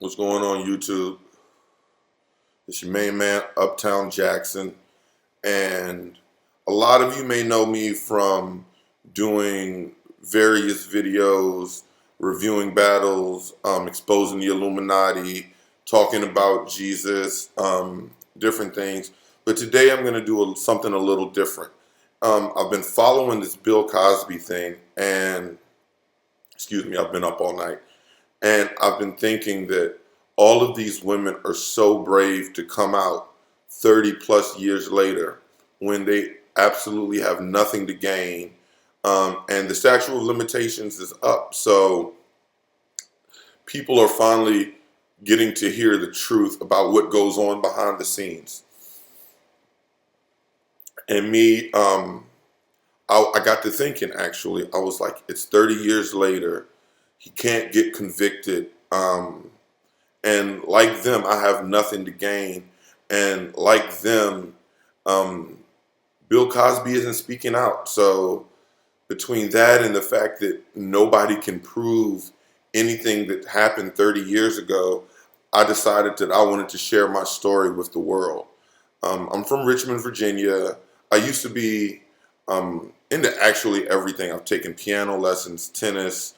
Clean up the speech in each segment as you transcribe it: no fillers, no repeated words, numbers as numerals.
What's going on, YouTube? It's your main man, Uptown Jackson. And a lot of you may know me from doing various videos, reviewing battles, exposing the Illuminati, talking about Jesus, different things. But today I'm going to do something a little different. I've been following this Bill Cosby thing, and excuse me, I've been up all night. And I've been thinking that all of these women are so brave to come out 30 plus years later when they absolutely have nothing to gain. And the statute of limitations is up. So people are finally getting to hear the truth about what goes on behind the scenes. And me, I got to thinking, actually, I was like, it's 30 years later. He can't get convicted. And like them, I have nothing to gain. And like them, Bill Cosby isn't speaking out. So between that and the fact that nobody can prove anything that happened 30 years ago, I decided that I wanted to share my story with the world. I'm from Richmond, Virginia. I used to be into actually everything. I've taken piano lessons, tennis,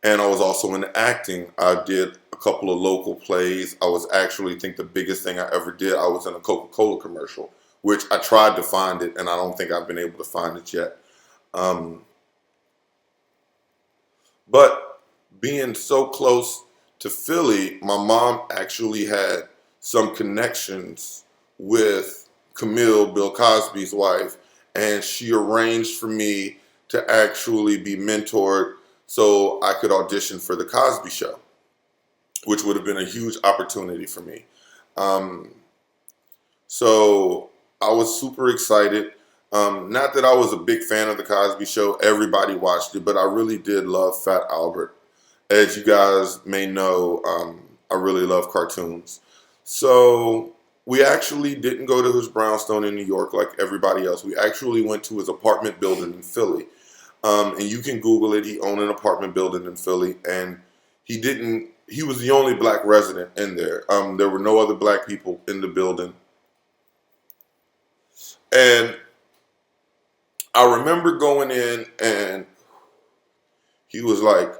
and I was also into acting. I did a couple of local plays. I was actually, I think the biggest thing I ever did, I was in a Coca-Cola commercial, which I tried to find it, and I don't think I've been able to find it yet. But being so close to Philly, my mom actually had some connections with Camille, Bill Cosby's wife, and she arranged for me to actually be mentored so I could audition for the Cosby Show, which would have been a huge opportunity for me. So I was super excited. Not that I was a big fan of the Cosby Show. Everybody watched it, but I really did love Fat Albert. As you guys may know, I really love cartoons. So we actually didn't go to his brownstone in New York like everybody else. We actually went to his apartment building in Philly. And you can Google it. He owned an apartment building in Philly, and he was the only black resident in there. There were no other black people in the building. And I remember going in, and he was like,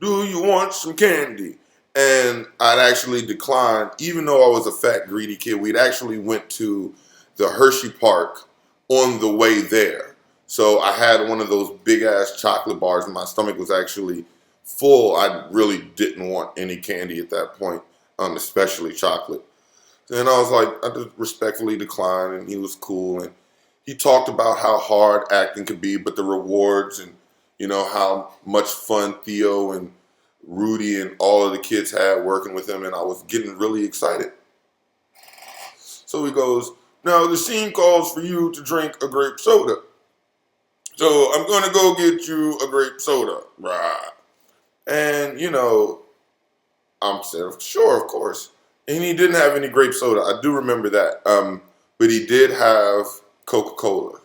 "Do you want some candy?" And I'd actually declined, even though I was a fat, greedy kid. We'd actually went to the Hershey Park on the way there. So I had one of those big ass chocolate bars, and my stomach was actually full. I really didn't want any candy at that point, especially chocolate. And I was like, I just respectfully declined, and he was cool. And he talked about how hard acting could be, but the rewards, and how much fun Theo and Rudy and all of the kids had working with him, and I was getting really excited. So he goes, "Now the scene calls for you to drink a grape soda. So I'm going to go get you a grape soda." Right. And, I'm said, "Sure, of course." And he didn't have any grape soda. I do remember that. But he did have Coca-Cola.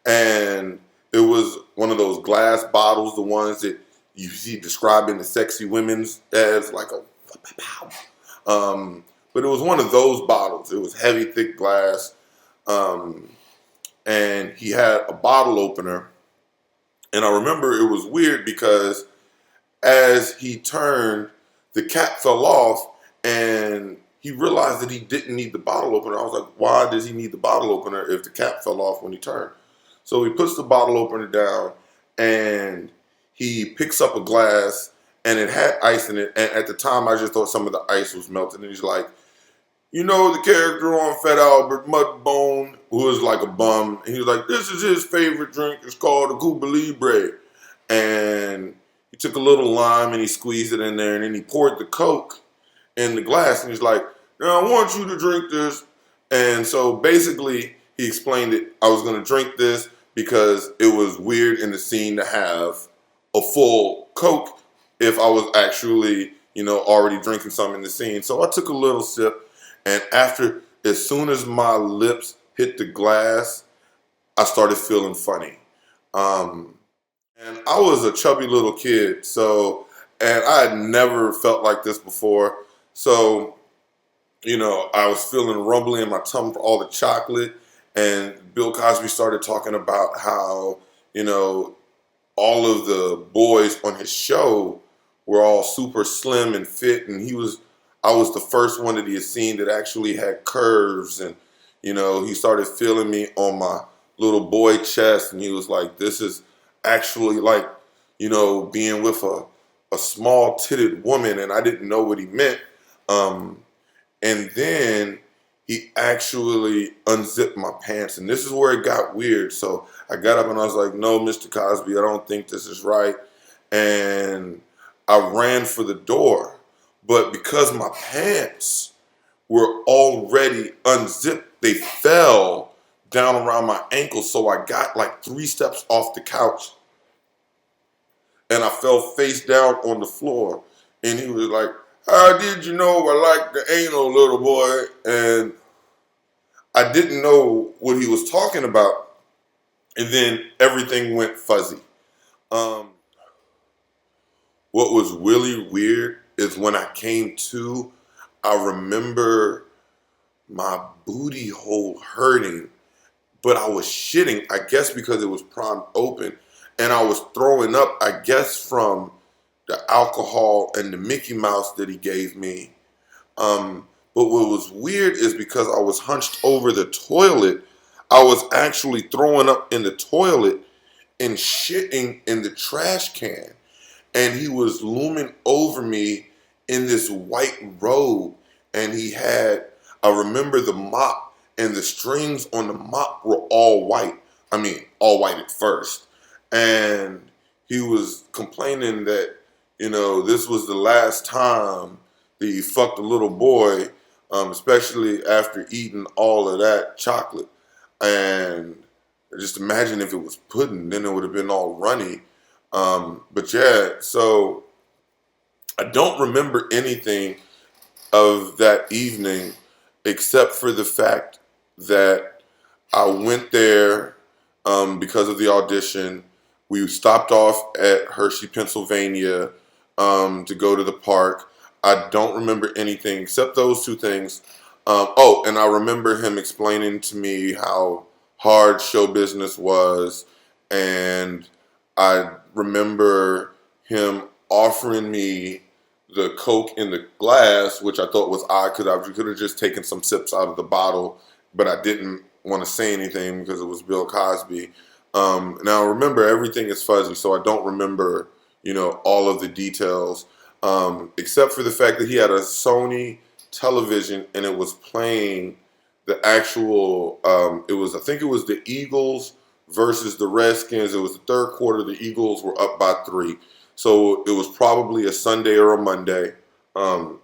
And it was one of those glass bottles, the ones that you see described in the sexy women's ads, like a but it was one of those bottles. It was heavy, thick glass. And he had a bottle opener. And I remember it was weird because as he turned, the cap fell off, and he realized that he didn't need the bottle opener. I was like, why does he need the bottle opener if the cap fell off when he turned? So he puts the bottle opener down, and he picks up a glass, and it had ice in it. And at the time, I just thought some of the ice was melted. And he's like, the character on Fat Albert, Mudbone, who was like a bum, and he was like, "This is his favorite drink. It's called a Cuba Libre." And he took a little lime and he squeezed it in there, and then he poured the Coke in the glass, and he's like, "Now I want you to drink this." And so basically he explained it. I was going to drink this because it was weird in the scene to have a full Coke if I was actually, already drinking something in the scene. So I took a little sip, and as soon as my lips hit the glass, I started feeling funny. And I was a chubby little kid, so And I had never felt like this before. So, I was feeling rumbling in my tummy for all the chocolate. And Bill Cosby started talking about how, you know, all of the boys on his show were all super slim and fit. And I was the first one that he had seen that actually had curves. And, he started feeling me on my little boy chest. And he was like, this is actually like, being with a small titted woman. And I didn't know what he meant. And then he actually unzipped my pants. And this is where it got weird. So I got up and I was like, no, Mr. Cosby, I don't think this is right. And I ran for the door. But because my pants were already unzipped, they fell down around my ankles. So I got like 3 steps off the couch and I fell face down on the floor. And he was like, how did you know I like the anal, little boy? And I didn't know what he was talking about. And then everything went fuzzy. Um, what was really weird is when I came to, I remember my booty hole hurting, but I was shitting, I guess because it was primed open. And I was throwing up, I guess, from the alcohol and the Mickey Mouse that he gave me. But what was weird is because I was hunched over the toilet, I was actually throwing up in the toilet and shitting in the trash can. And he was looming over me in this white robe. And I remember the mop, and the strings on the mop were all white. I mean, all white at first. And he was complaining that, this was the last time that he fucked a little boy, especially after eating all of that chocolate. And just imagine if it was pudding, then it would have been all runny. But yeah, so I don't remember anything of that evening except for the fact that I went there because of the audition. We stopped off at Hershey, Pennsylvania to go to the park. I don't remember anything except those 2 things. And I remember him explaining to me how hard show business was. And I remember him offering me the Coke in the glass, which I thought was odd because I could have just taken some sips out of the bottle, but I didn't want to say anything because it was Bill Cosby. Now remember, everything is fuzzy, so I don't remember, all of the details, except for the fact that he had a Sony television and it was playing the actual, I think it was the Eagles versus the Redskins. It was the 3rd quarter. The Eagles were up by 3. So it was probably a Sunday or a Monday. It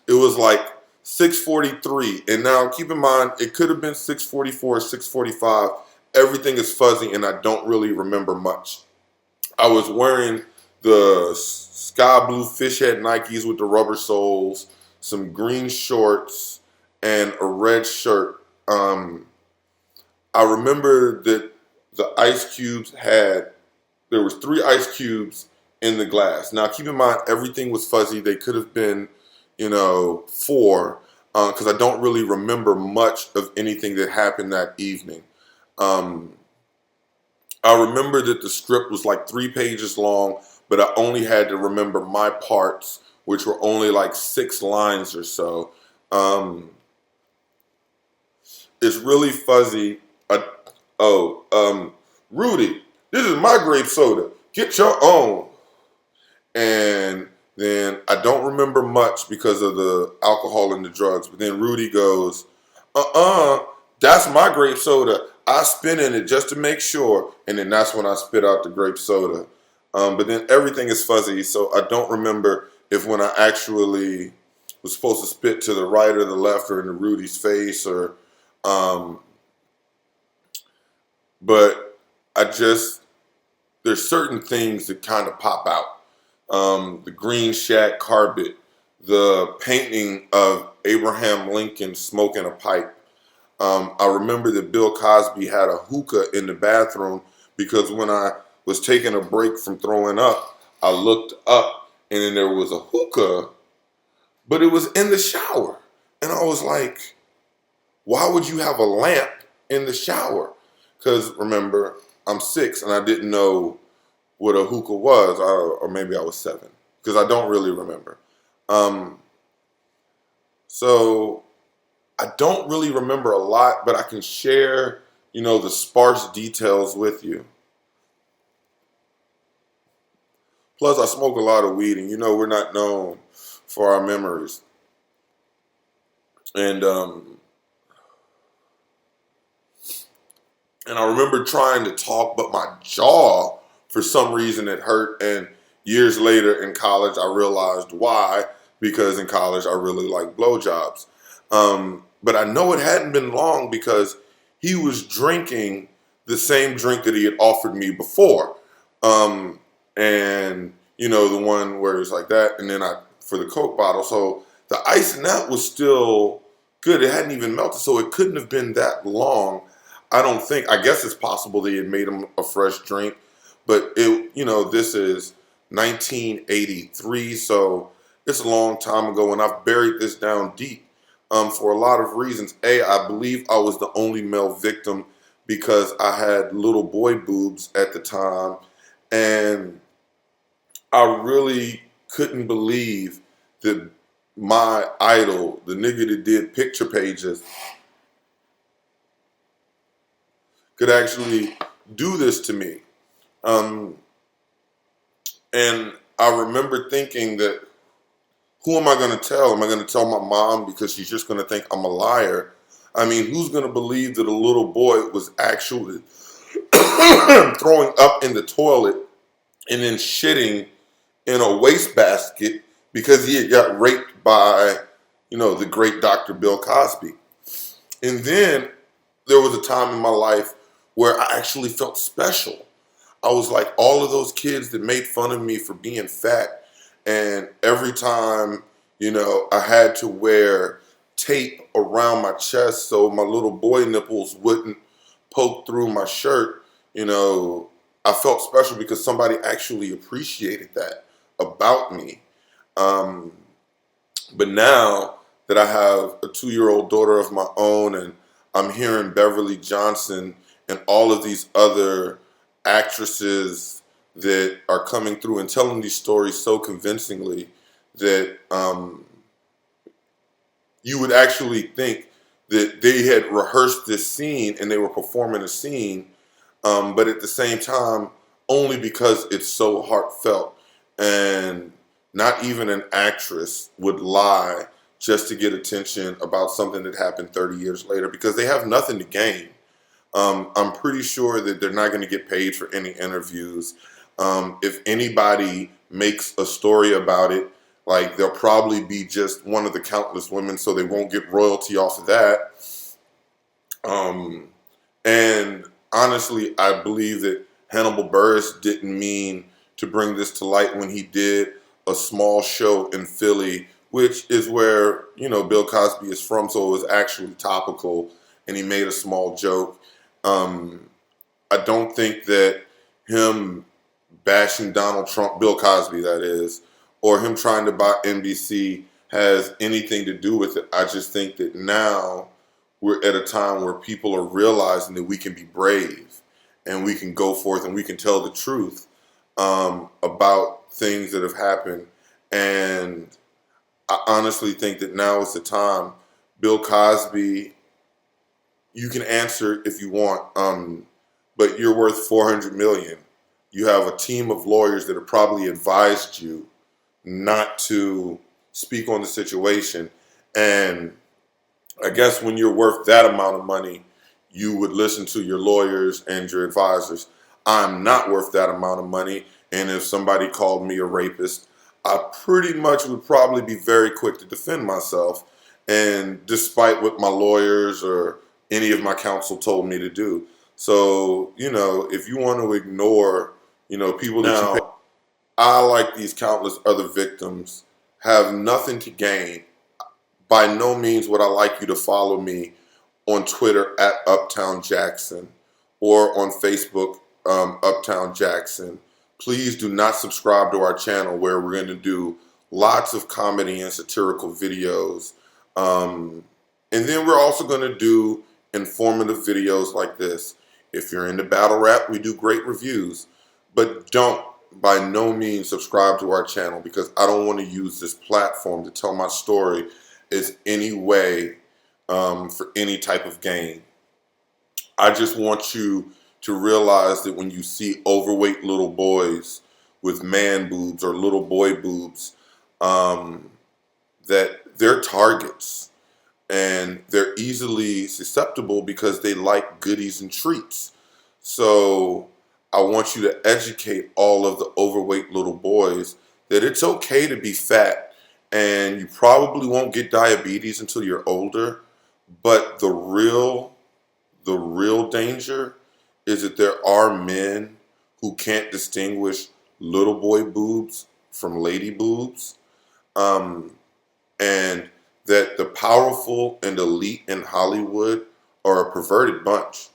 was like 6:43. And now keep in mind, it could have been 6:44, 6:45. Everything is fuzzy and I don't really remember much. I was wearing the sky blue fish head Nikes with the rubber soles, some green shorts, and a red shirt. I remember that the ice cubes there was 3 ice cubes in the glass. Now keep in mind, everything was fuzzy. They could have been, 4, because I don't really remember much of anything that happened that evening. I remember that the script was like 3 pages long, but I only had to remember my parts, which were only like 6 lines or so. It's really fuzzy. Rudy, this is my grape soda. Get your own. And then I don't remember much because of the alcohol and the drugs. But then Rudy goes, that's my grape soda. I spit in it just to make sure. And then that's when I spit out the grape soda. But then everything is fuzzy. So I don't remember if when I actually was supposed to spit to the right or the left or into Rudy's face or, but there's certain things that kind of pop out. The green shack carpet, the painting of Abraham Lincoln smoking a pipe. I remember that Bill Cosby had a hookah in the bathroom because when I was taking a break from throwing up, I looked up and then there was a hookah, but it was in the shower. And I was like, why would you have a lamp in the shower? Because remember, I'm 6 and I didn't know what a hookah was, or maybe I was 7, because I don't really remember. So I don't really remember a lot, but I can share, the sparse details with you. Plus, I smoke a lot of weed, and we're not known for our memories. And I remember trying to talk, but my jaw, for some reason, it hurt. And years later in college, I realized why. Because in college, I really liked blowjobs. But I know it hadn't been long because he was drinking the same drink that he had offered me before. And, the one where it's like that. And then for the Coke bottle. So the ice in that was still good. It hadn't even melted. So it couldn't have been that long. I don't think, I guess it's possible that he had made him a fresh drink. But this is 1983. So it's a long time ago, and I've buried this down deep for a lot of reasons. I believe I was the only male victim because I had little boy boobs at the time, and I really couldn't believe that my idol, the nigga that did picture pages, could actually do this to me. And I remember thinking that, who am I going to tell? Am I going to tell my mom because she's just going to think I'm a liar? I mean, who's going to believe that a little boy was actually throwing up in the toilet and then shitting in a wastebasket because he had got raped by, the great Dr. Bill Cosby? And then there was a time in my life where I actually felt special. I was like all of those kids that made fun of me for being fat. And every time, I had to wear tape around my chest so my little boy nipples wouldn't poke through my shirt, I felt special because somebody actually appreciated that about me. But now that I have a 2-year-old daughter of my own, and I'm hearing Beverly Johnson and all of these other actresses that are coming through and telling these stories so convincingly that you would actually think that they had rehearsed this scene and they were performing a scene, but at the same time, only because it's so heartfelt. And not even an actress would lie just to get attention about something that happened 30 years later because they have nothing to gain. I'm pretty sure that they're not going to get paid for any interviews. If anybody makes a story about it, like, they'll probably be just one of the countless women, so they won't get royalty off of that. And honestly, I believe that Hannibal Buress didn't mean to bring this to light when he did a small show in Philly, which is where, Bill Cosby is from, so it was actually topical, and he made a small joke. I don't think that him bashing Donald Trump, Bill Cosby that is, or him trying to buy NBC has anything to do with it. I just think that now we're at a time where people are realizing that we can be brave and we can go forth and we can tell the truth about things that have happened. And I honestly think that now is the time. Bill Cosby, you can answer if you want, but you're worth $400 million. You have a team of lawyers that have probably advised you not to speak on the situation. And I guess when you're worth that amount of money, you would listen to your lawyers and your advisors. I'm not worth that amount of money. And if somebody called me a rapist, I pretty much would probably be very quick to defend myself. And despite what my lawyers or any of my counsel told me to do. So, if you want to ignore, people that you pay, I, like these countless other victims, have nothing to gain. By no means would I like you to follow me on Twitter at Uptown Jackson or on Facebook, Uptown Jackson. please do not subscribe to our channel, where we're going to do lots of comedy and satirical videos. And then we're also going to do informative videos like this. If you're into battle rap, we do great reviews. But don't, by no means, subscribe to our channel, because I don't want to use this platform to tell my story as any way for any type of gain. I just want you to realize that when you see overweight little boys with man boobs or little boy boobs, that they're targets, and they're easily susceptible because they like goodies and treats. So I want you to educate all of the overweight little boys that it's okay to be fat, and you probably won't get diabetes until you're older. But the real danger is that there are men who can't distinguish little boy boobs from lady boobs, and that the powerful and elite in Hollywood are a perverted bunch.